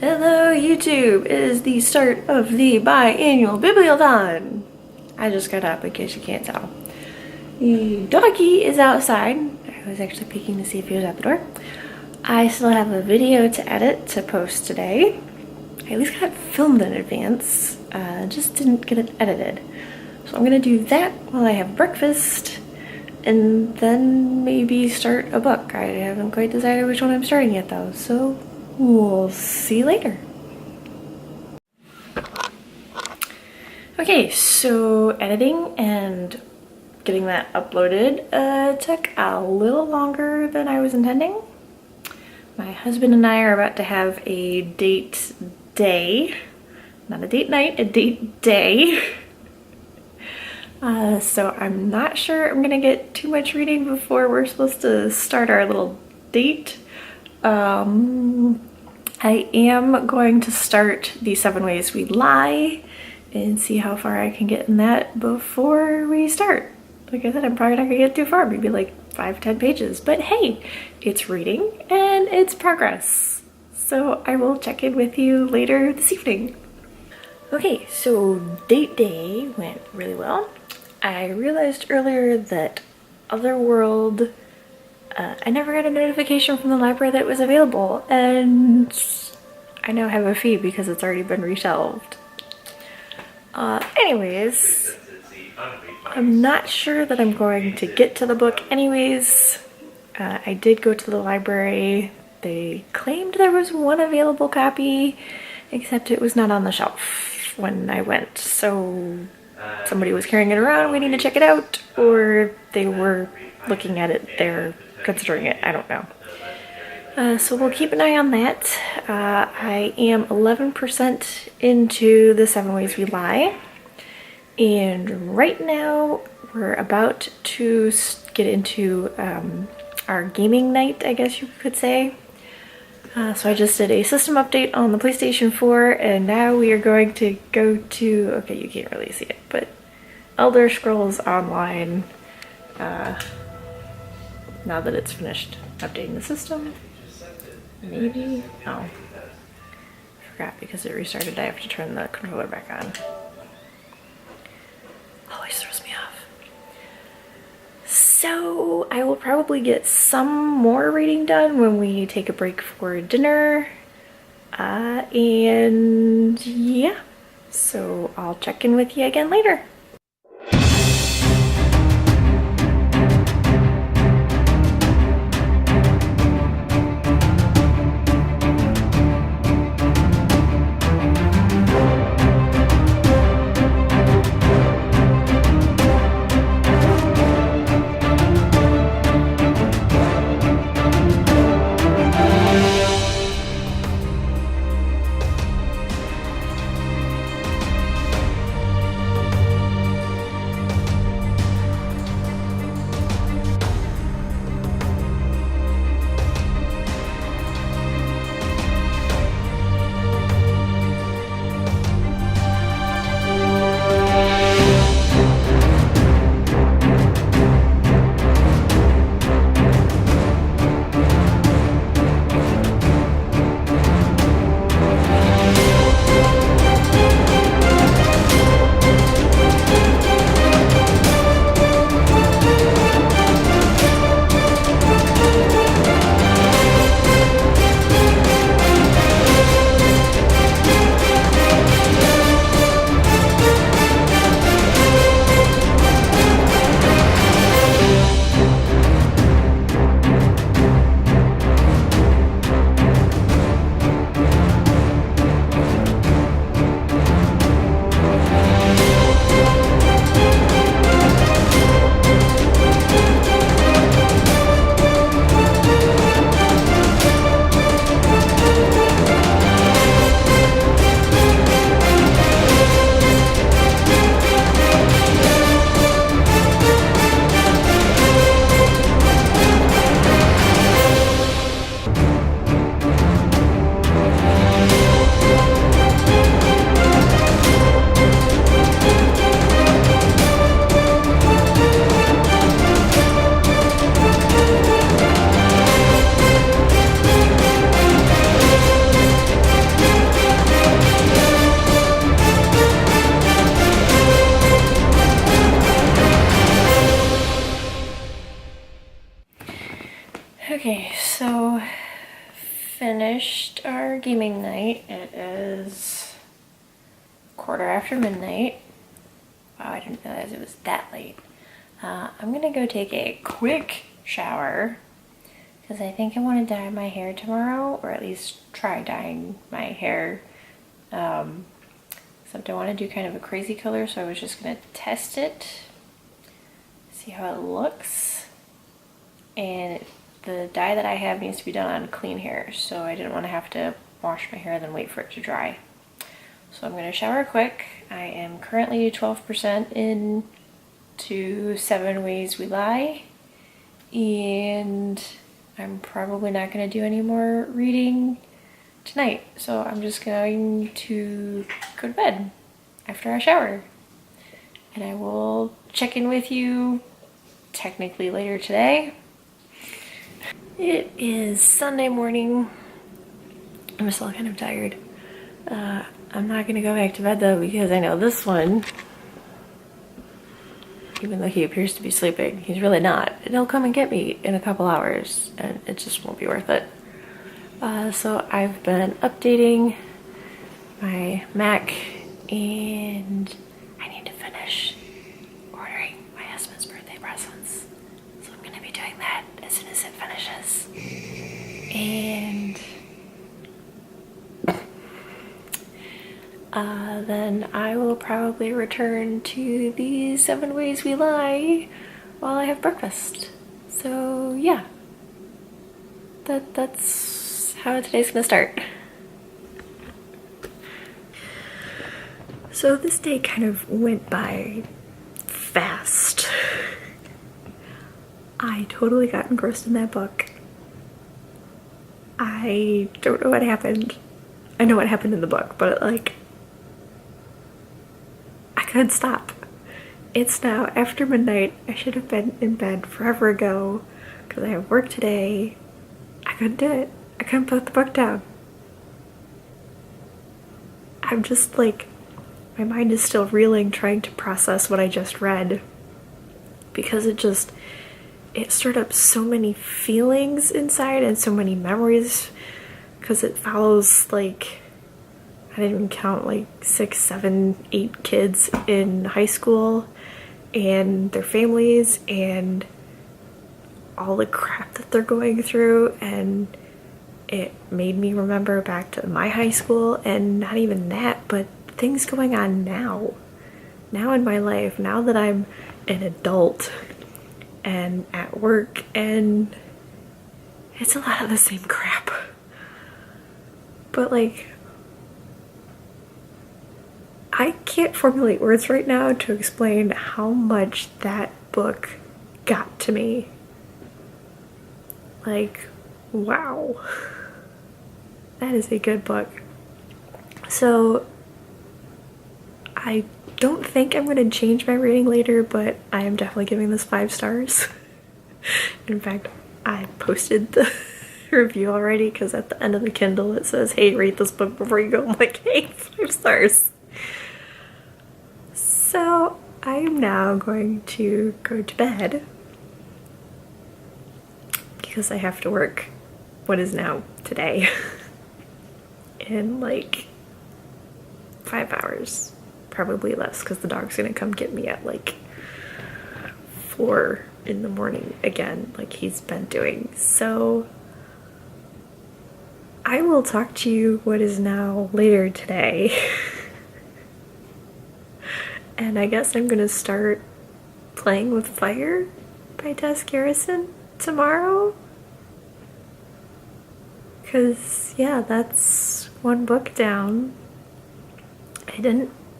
Hello YouTube! It is the start of the biannual Bibliothon! I just got up in case you can't tell. The doggy is outside. I was actually peeking to see if he was at the door. I still have a video to edit to post today. I at least got it filmed in advance, just didn't get it edited. So I'm gonna do that while I have breakfast and then maybe start a book. I haven't quite decided which one I'm starting yet though, so we'll see you later. Okay, so editing and getting that uploaded took a little longer than I was intending. My husband and I are about to have a date day, not a date night, a date day. So I'm not sure I'm gonna get too much reading before we're supposed to start our little date. I am going to start the 7 Ways We Lie and see how far I can get in that before we start. Like I said, I'm probably not gonna get too far, maybe like 5-10 pages, but hey, it's reading and it's progress. So I will check in with you later this evening. Okay, so date day went really well. I realized earlier that Otherworld, I never got a notification from the library that it was available, and I now have a fee because it's already been reshelved. Anyways, I'm not sure that I'm going to get to the book anyways. I did go to the library. They claimed there was one available copy, except it was not on the shelf when I went, so somebody was carrying it around waiting to check it out, or they were looking at it there considering it, I don't know. So we'll keep an eye on that. I am 11% into the 7 Ways We Lie, and right now we're about to get into our gaming night, I guess you could say. So I just did a system update on the PlayStation 4, and now we are going to go to, okay, you can't really see it, but Elder Scrolls Online, now that it's finished updating the system. Maybe? Oh. I forgot because it restarted. I have to turn the controller back on. Always throws me off. So I will probably get some more reading done when we take a break for dinner. And yeah, so I'll check in with you again later. for gaming night. It is midnight. Wow, I didn't realize it was that late. I'm gonna go take a quick shower because I think I want to dye my hair tomorrow, or at least try dyeing my hair. Except I want to do kind of a crazy color, so I was just gonna test it, see how it looks. And the dye that I have needs to be done on clean hair, so I didn't want to have to wash my hair and then wait for it to dry. So I'm going to shower quick. I am currently 12% into 7 Ways We Lie, and I'm probably not going to do any more reading tonight. So I'm just going to go to bed after I shower. And I will check in with you technically later today. It is Sunday morning. I'm still kind of tired. I'm not gonna go back to bed though, because I know this one, even though he appears to be sleeping, he's really not. He'll come and get me in a couple hours and it just won't be worth it. So I've been updating my Mac, and I need to finish ordering my husband's birthday presents. So I'm gonna be doing that as soon as it finishes. And then I will probably return to the 7 Ways We Lie while I have breakfast. So yeah, that's how today's gonna start. So this day kind of went by fast. I totally got engrossed in that book. I don't know what happened. I know what happened in the book, but like, I couldn't stop. It's now after midnight. I should have been in bed forever ago because I have work today. I couldn't do it. I couldn't put the book down. I'm just like, my mind is still reeling trying to process what I just read, because it stirred up so many feelings inside and so many memories, because it follows, like, I didn't even count, like 6, 7, 8 kids in high school and their families and all the crap that they're going through, and it made me remember back to my high school, and not even that, but things going on now in my life, now that I'm an adult and at work, and it's a lot of the same crap. But like, I can't formulate words right now to explain how much that book got to me. Like, wow. That is a good book. So I don't think I'm going to change my rating later, but I am definitely giving this 5 stars. In fact, I posted the review already, because at the end of the Kindle it says, hey, rate this book before you go. I'm like, hey, 5 stars. So I am now going to go to bed because I have to work what is now today in like 5 hours. Probably less, because the dog's gonna come get me at like 4 in the morning again, like he's been doing. So I will talk to you what is now later today. And I guess I'm gonna start Playing with Fire by Tess Garrison tomorrow. Because yeah, that's 1 book down.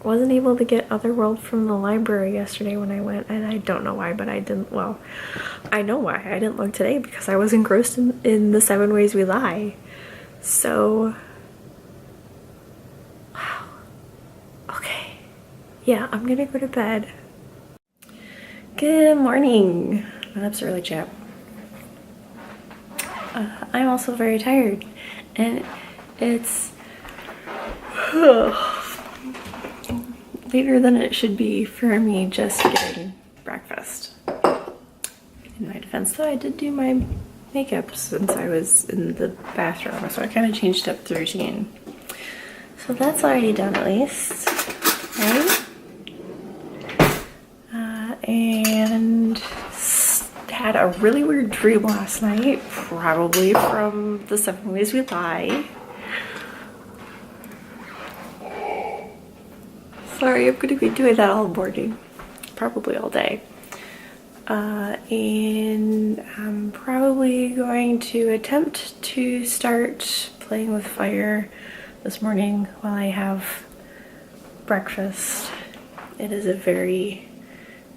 Wasn't able to get Otherworld from the library yesterday when I went, and I don't know why, but I didn't. Well, I know why I didn't look today, because I was engrossed in the 7 Ways We Lie. So wow. Okay, yeah, I'm gonna go to bed. Good morning. My lips are really chapped. I'm also very tired, and it's later than it should be for me just getting breakfast. In my defense though, I did do my makeup since I was in the bathroom, so I kind of changed up the routine. So that's already done at least, right? And had a really weird dream last night, probably from the 7 Ways We Lie. Sorry, I'm going to be doing that all morning, probably all day. And I'm probably going to attempt to start playing with fire this morning while I have breakfast. It is a very,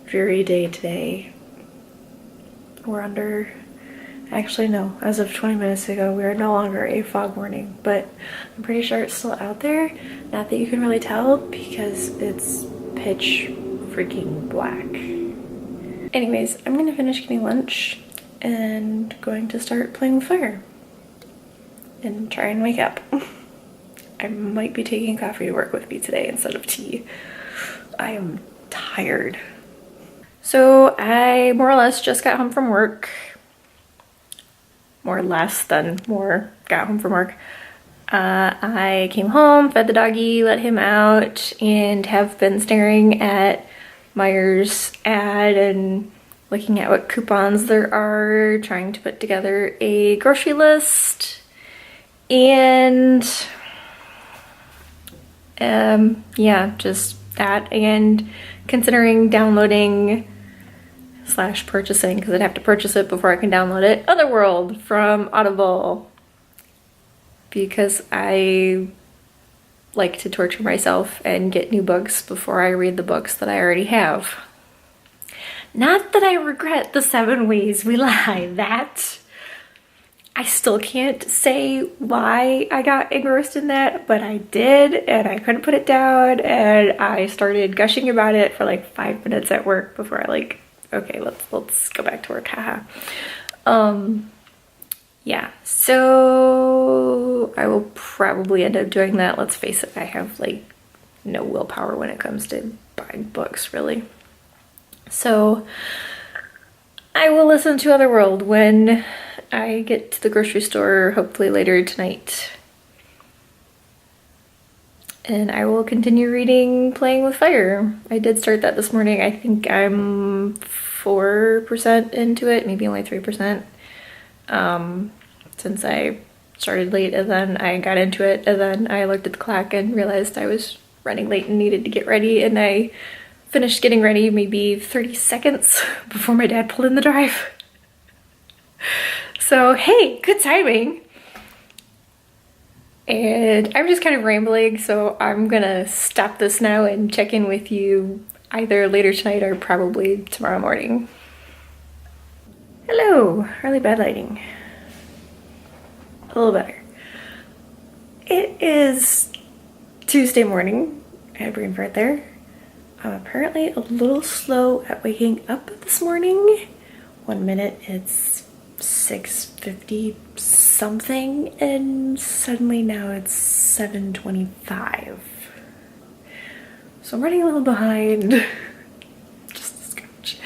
very day today. We're under, actually no, as of 20 minutes ago, we are no longer a fog warning, but I'm pretty sure it's still out there. Not that you can really tell because it's pitch freaking black. Anyways, I'm gonna finish getting lunch and going to start playing with fire and try and wake up. I might be taking coffee to work with me today instead of tea. I am tired. So I more or less just got home from work. More or less than more got home from work. I came home, fed the doggy, let him out, and have been staring at Meijer's ad and looking at what coupons there are, trying to put together a grocery list, and yeah, just that, and considering downloading / purchasing, because I'd have to purchase it before I can download it, Otherworld from Audible, because I like to torture myself and get new books before I read the books that I already have. Not that I regret the 7 Ways We Lie, that I still can't say why I got engrossed in that, but I did, and I couldn't put it down, and I started gushing about it for like 5 minutes at work before I okay, let's go back to work, haha. Yeah, so I will probably end up doing that. Let's face it, I have no willpower when it comes to buying books, really. So I will listen to Otherworld when I get to the grocery store, hopefully later tonight. And I will continue reading Playing with Fire. I did start that this morning. I think I'm 4% into it, maybe only 3%. Since I started late, and then I got into it, and then I looked at the clock and realized I was running late and needed to get ready, and I finished getting ready maybe 30 seconds before my dad pulled in the drive. So hey, good timing. And I'm just kind of rambling, so I'm gonna stop this now and check in with you either later tonight or probably tomorrow morning. Hello, really bad lighting. A little better. It is Tuesday morning. I had a brain fart there. I'm apparently a little slow at waking up this morning. 1 minute it's 6:50 something, and suddenly now it's 7:25. So I'm running a little behind. Just a scotch.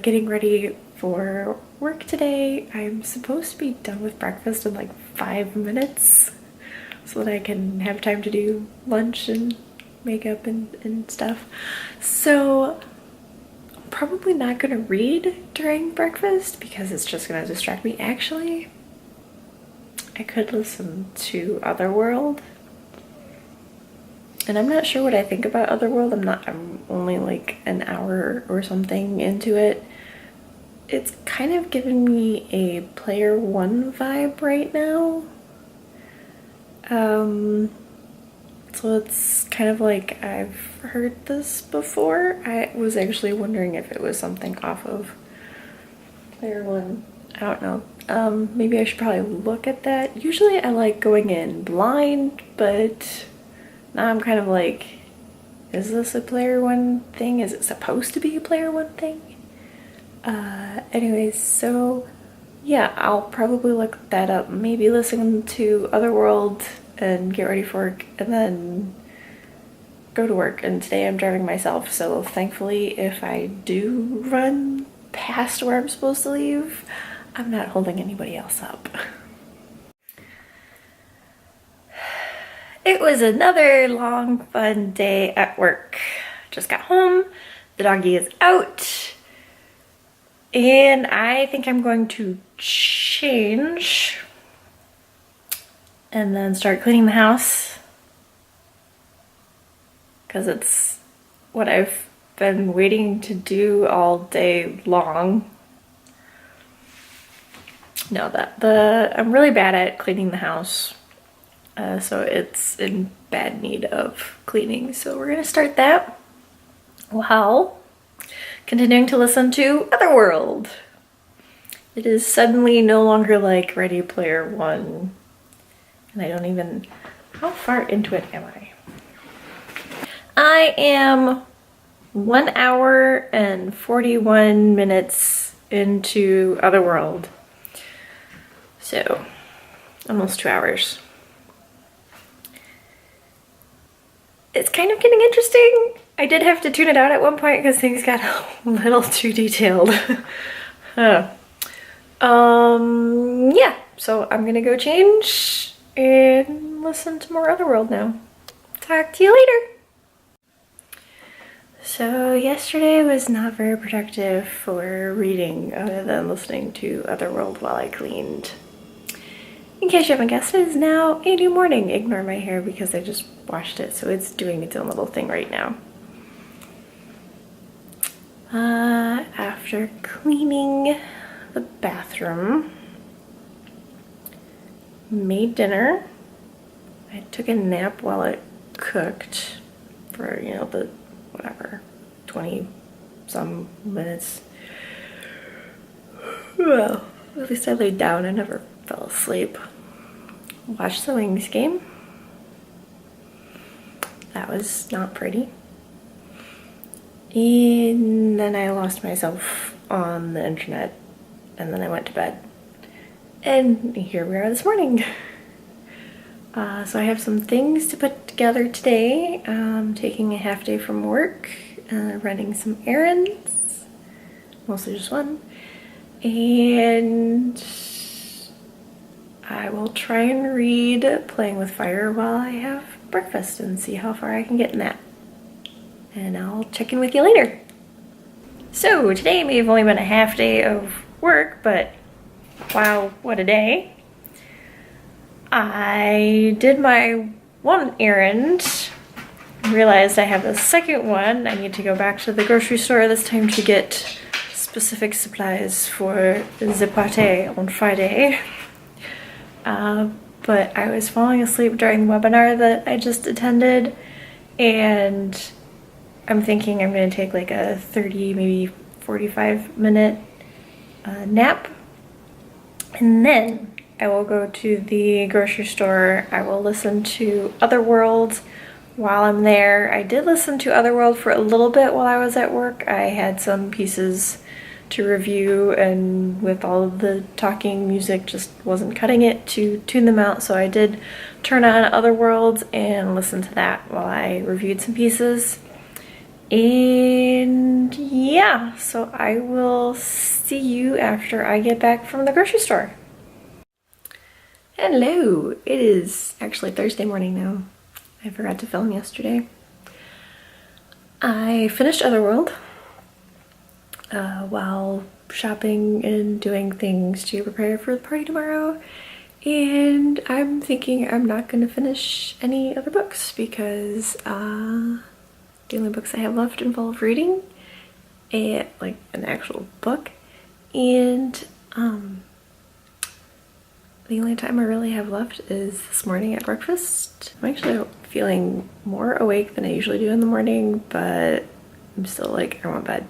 Getting ready for work today. I'm supposed to be done with breakfast in 5 minutes so that I can have time to do lunch and makeup and stuff. So I'm probably not gonna read during breakfast because it's just gonna distract me. Actually, I could listen to Otherworld. And I'm not sure what I think about Otherworld. I'm only an hour or something into it. It's kind of giving me a Player One vibe right now. So it's kind of I've heard this before. I was actually wondering if it was something off of Player One. I don't know. Maybe I should probably look at that. Usually I like going in blind, but now I'm kind of is this a Player One thing? Is it supposed to be a Player One thing? Anyways, so yeah, I'll probably look that up. Maybe listen to Otherworld and get ready for work and then go to work. And today I'm driving myself, so thankfully if I do run past where I'm supposed to leave, I'm not holding anybody else up. It was another long, fun day at work. Just got home, the doggy is out, and I think I'm going to change and then start cleaning the house because it's what I've been waiting to do all day long. No, I'm really bad at cleaning the house, so it's in bad need of cleaning. So we're gonna start that while continuing to listen to Otherworld. It is suddenly no longer like Ready Player One, and I don't even, how far into it am I? I am 1 hour and 41 minutes into Otherworld. So, almost 2 hours. It's kind of getting interesting. I did have to tune it out at one point because things got a little too detailed. Yeah, so I'm gonna go change and listen to more Otherworld now. Talk to you later. So yesterday was not very productive for reading other than listening to Otherworld while I cleaned. In case you haven't guessed, it is now a new morning. Ignore my hair because I just washed it, so it's doing its own little thing right now. After cleaning the bathroom, made dinner. I took a nap while it cooked for, you know, the whatever, 20 some minutes. Well, at least I laid down. I never fell asleep. Watched the Wings game. That was not pretty. And then I lost myself on the internet, and then I went to bed. And here we are this morning. So I have some things to put together today. Taking a half day from work, running some errands, mostly just one. And I will try and read Playing with Fire while I have breakfast and see how far I can get in that. And I'll check in with you later. So today may have only been a half day of work, but wow, what a day. I did my one errand, realized I have a second one. I need to go back to the grocery store this time to get specific supplies for the pâté on Friday. But I was falling asleep during the webinar that I just attended, and I'm thinking I'm going to take like a 30, maybe 45-minute nap, and then I will go to the grocery store. I will listen to Otherworld while I'm there. I did listen to Otherworld for a little bit while I was at work. I had some pieces to review, and with all of the talking, music just wasn't cutting it to tune them out, so I did turn on Otherworld and listen to that while I reviewed some pieces. And yeah, so I will see you after I get back from the grocery store. Hello! It is actually Thursday morning now. I forgot to film yesterday. I finished Otherworld while shopping and doing things to prepare for the party tomorrow, and I'm thinking I'm not going to finish any other books because the only books I have left involve reading, and like an actual book, and the only time I really have left is this morning at breakfast. I'm actually feeling more awake than I usually do in the morning, but I'm still like, I want bed.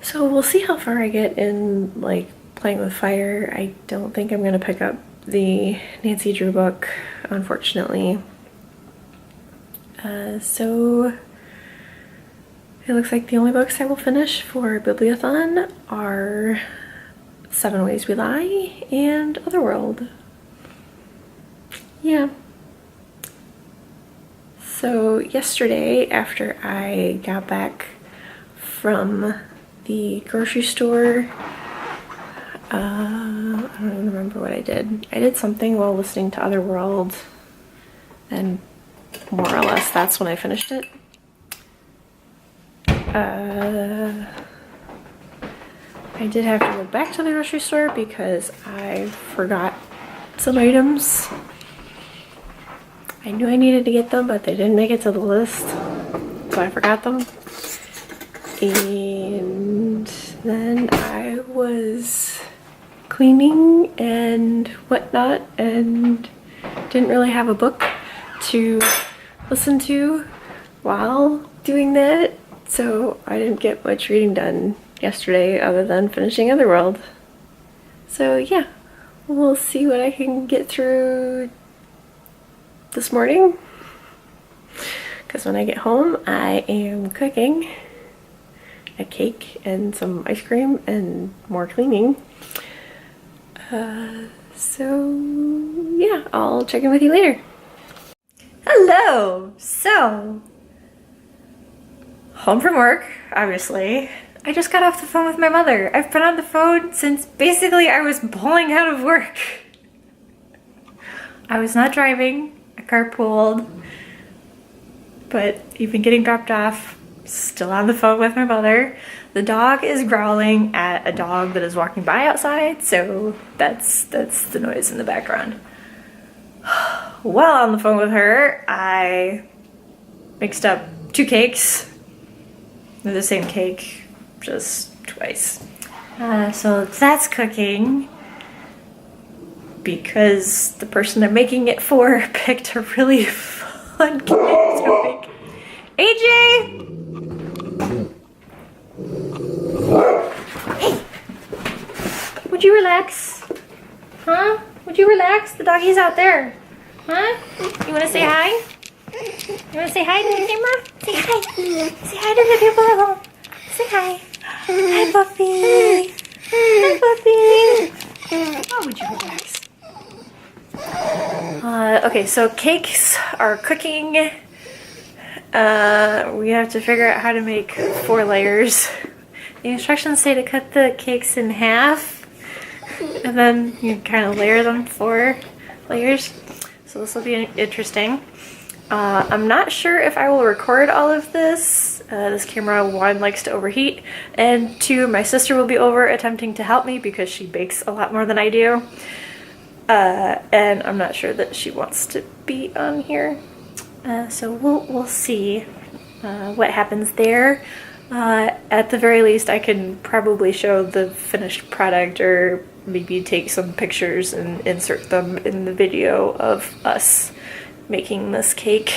So we'll see how far I get in like Playing with Fire. I don't think I'm gonna pick up the Nancy Drew book, unfortunately. So it looks like the only books I will finish for Bibliothon are 7 Ways We Lie and Otherworld. Yeah. So yesterday, after I got back from the grocery store. I don't even remember what I did. I did something while listening to Otherworld, and more or less that's when I finished it. I did have to go back to the grocery store because I forgot some items. I knew I needed to get them, but they didn't make it to the list, so I forgot them. And then I was cleaning and whatnot and didn't really have a book to listen to while doing that, so I didn't get much reading done yesterday other than finishing Otherworld. So yeah, we'll see what I can get through this morning, because when I get home I am cooking a cake and some ice cream and more cleaning. So yeah, I'll check in with you later. Hello! So, home from work, obviously. I just got off the phone with my mother. I've been on the phone since basically I was pulling out of work. I was not driving, I carpooled, but even getting dropped off, still on the phone with my mother. The dog is growling at a dog that is walking by outside, so that's the noise in the background. While on the phone with her, I mixed up 2 cakes. They're the same cake, just twice. So that's cooking because the person I'm making it for picked a really fun cake to make. AJ! Hey! Would you relax? Huh? Would you relax? The doggy's out there. Huh? You wanna say hi? You wanna say hi to the camera? Say hi. Say hi to the people at home. Say hi. Hi, Puppy. Hi, Puppy. Oh, would you relax? Okay, so cakes are cooking. We have to figure out how to make 4 layers. The instructions say to cut the cakes in half, and then you kind of layer them 4 layers. So this will be interesting. I'm not sure if I will record all of this. This camera, 1, likes to overheat, and 2, my sister will be over attempting to help me because she bakes a lot more than I do. And I'm not sure that she wants to be on here. So we'll see what happens there. At the very least, I can probably show the finished product, or maybe take some pictures and insert them in the video of us making this cake.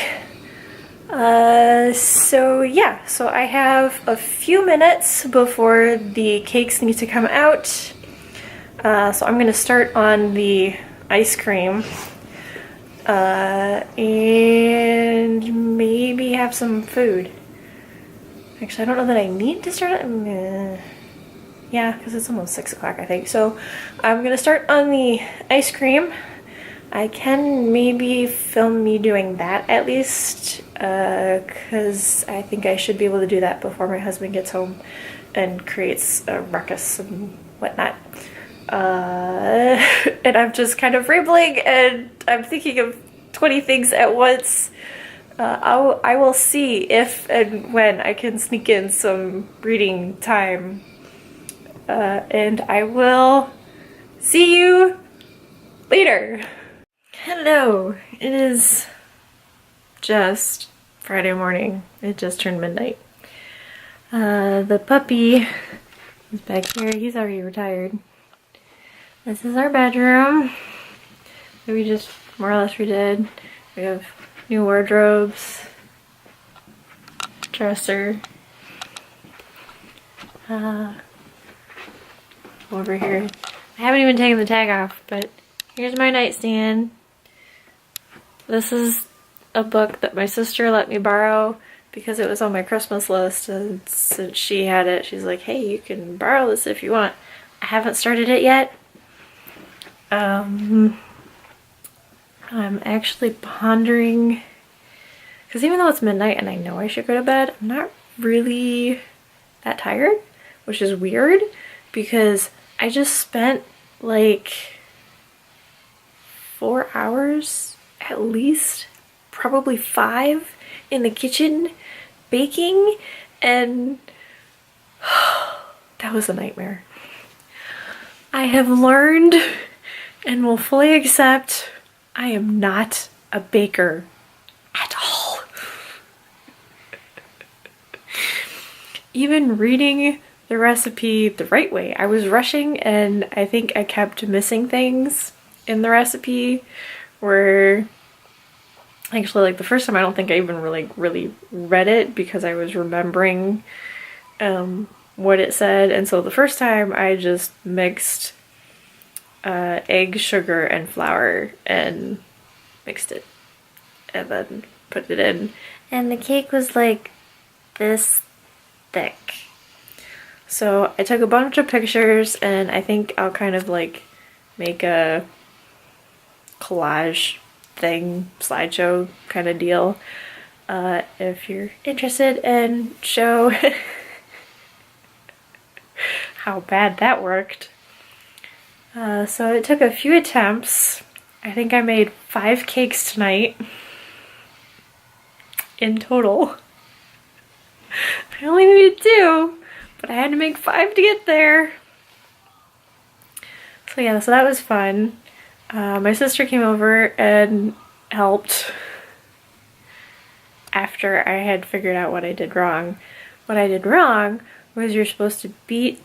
So yeah, so I have a few minutes before the cakes need to come out. So I'm gonna start on the ice cream. And maybe have some food. Actually, I don't know that I need to start it. Yeah, because it's almost 6 o'clock, I think. So I'm gonna start on the ice cream. I can maybe film me doing that at least, because I think I should be able to do that before my husband gets home and creates a ruckus and whatnot. And I'm just kind of rambling and I'm thinking of 20 things at once. I will see if and when I can sneak in some reading time. And I will see you later. Hello, it is just Friday morning. It just turned midnight. The puppy is back here. He's already retired. This is our bedroom that we just more or less redid. We have new wardrobes, dresser, over here. I haven't even taken the tag off, but here's my nightstand. This is a book that my sister let me borrow because it was on my Christmas list, and since she had it, she's like, hey, you can borrow this if you want. I haven't started it yet. I'm actually pondering, because even though it's midnight and I know I should go to bed, I'm not really that tired, which is weird because I just spent like 4 hours at least, probably 5, in the kitchen baking, and that was a nightmare. I have learned and will fully accept I am not a baker at all. Even reading the recipe the right way, I was rushing and I think I kept missing things in the recipe where actually, like, the first time I don't think I even really read it because I was remembering what it said, and so the first time I just mixed egg, sugar, and flour and mixed it and then put it in, and the cake was like this thick. So I took a bunch of pictures, and I think I'll kind of like make a collage thing, slideshow kind of deal, if you're interested, and show how bad that worked. So it took a few attempts. I think I made 5 cakes tonight in total. I only needed 2, but I had to make 5 to get there. So yeah, so that was fun. My sister came over and helped after I had figured out what I did wrong. What I did wrong was you're supposed to beat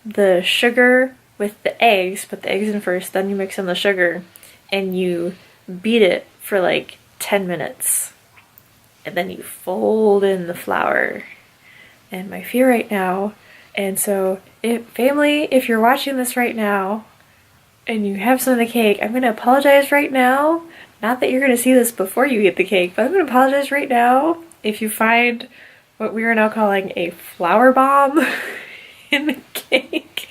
the sugar with the eggs, put the eggs in first, then you mix in the sugar, and you beat it for like 10 minutes. And then you fold in the flour. And my fear right now, and so family, if you're watching this right now, and you have some of the cake, I'm going to apologize right now. Not that you're going to see this before you eat the cake, but I'm going to apologize right now if you find what we are now calling a flour bomb in the cake.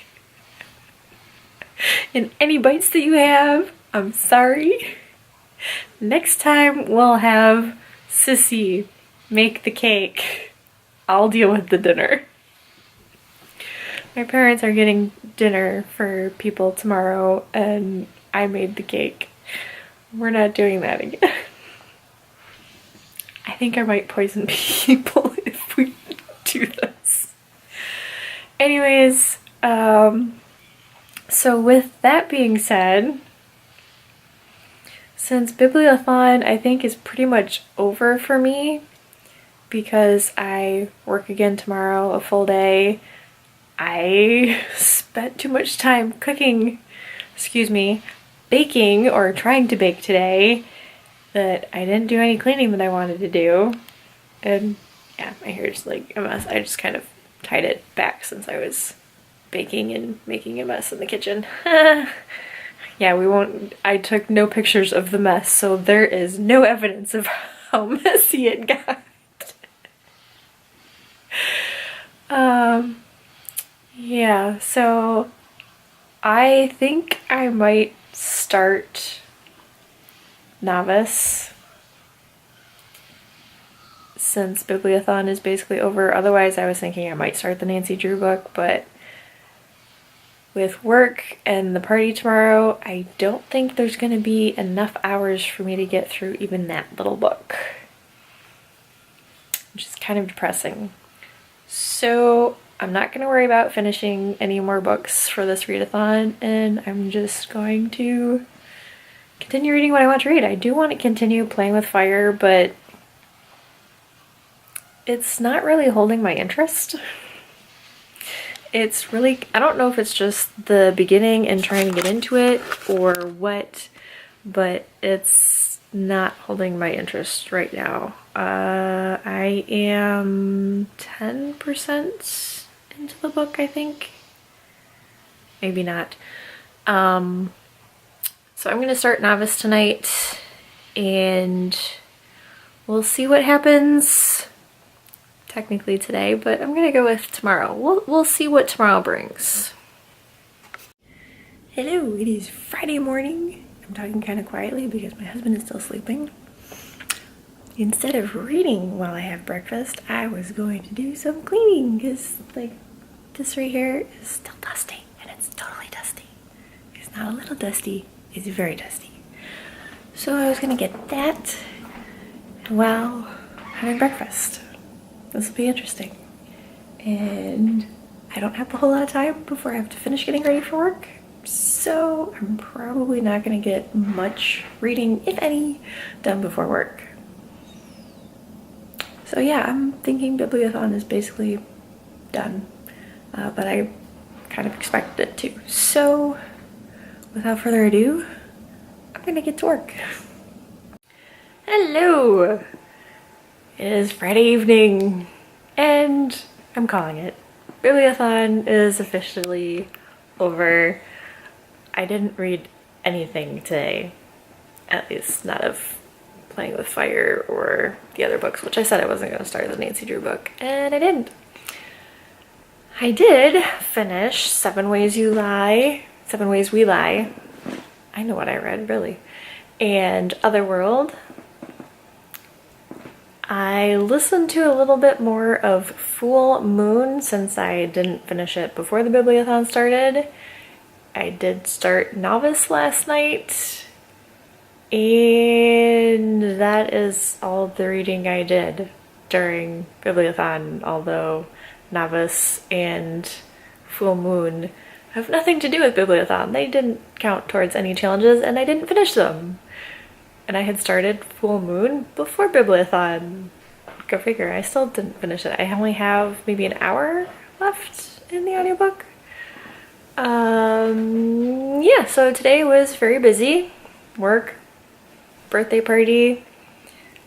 In any bites that you have, I'm sorry. Next time we'll have Sissy make the cake. I'll deal with the dinner. My parents are getting dinner for people tomorrow, and I made the cake. We're not doing that again. I think I might poison people if we do this. Anyways, so with that being said, since Bibliothon I think is pretty much over for me because I work again tomorrow, a full day, I spent too much time baking or trying to bake today that I didn't do any cleaning that I wanted to do. And yeah, my hair is like a mess. I just kind of tied it back since I was baking and making a mess in the kitchen. Yeah, I took no pictures of the mess, so there is no evidence of how messy it got. Yeah, so I think I might start Novice since Bibliothon is basically over. Otherwise, I was thinking I might start the Nancy Drew book, but with work and the party tomorrow, I don't think there's going to be enough hours for me to get through even that little book, which is kind of depressing. So I'm not going to worry about finishing any more books for this readathon, and I'm just going to continue reading what I want to read. I do want to continue playing with fire, but it's not really holding my interest. It's really, I don't know if it's just the beginning and trying to get into it or what, but it's not holding my interest right now. I am 10% into the book, I think. Maybe not. So I'm going to start Novice tonight, and we'll see what happens. Technically today, but I'm gonna go with tomorrow. We'll see what tomorrow brings. Hello, it is Friday morning. I'm talking kind of quietly because my husband is still sleeping. Instead of reading while I have breakfast, I was going to do some cleaning because, like, This right here is still dusty, and it's totally dusty. It's not a little dusty, it's very dusty. So I was gonna get that while having breakfast. This will be interesting. And I don't have a whole lot of time before I have to finish getting ready for work. So I'm probably not gonna get much reading, if any, done before work. So yeah, I'm thinking Bibliothon is basically done, but I kind of expected it to. So without further ado, I'm gonna get to work. Hello! It is Friday evening, and I'm calling it. Bibliothon is officially over. I didn't read anything today, at least not of Playing with Fire or the other books, which I said I wasn't going to start the Nancy Drew book, and I didn't. I did finish Seven Ways We Lie. I know what I read, really. And Otherworld. I listened to a little bit more of Full Moon since I didn't finish it before the Bibliothon started. I did start Novice last night, and that is all the reading I did during Bibliothon, although Novice and Full Moon have nothing to do with Bibliothon. They didn't count towards any challenges, and I didn't finish them. And I had started Full Moon before Bibliothon. Go figure, I still didn't finish it. I only have maybe an hour left in the audiobook. Yeah, so today was very busy. Work, birthday party.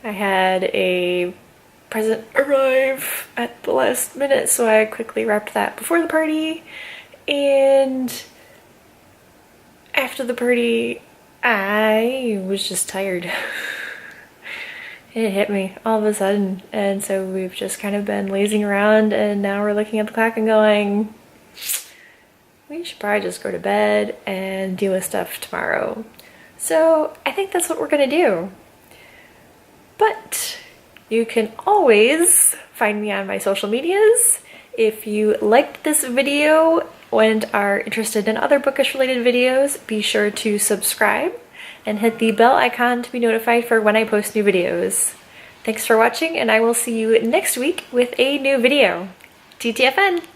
I had a present arrive at the last minute, so I quickly wrapped that before the party. And after the party, I was just tired. It hit me all of a sudden, and so we've just kind of been lazing around, and now we're looking at the clock and going, we should probably just go to bed and deal with stuff tomorrow. So I think that's what we're gonna do. But you can always find me on my social medias. If you liked this video and are interested in other bookish related videos, be sure to subscribe and hit the bell icon to be notified for when I post new videos. Thanks for watching, and I will see you next week with a new video. TTFN!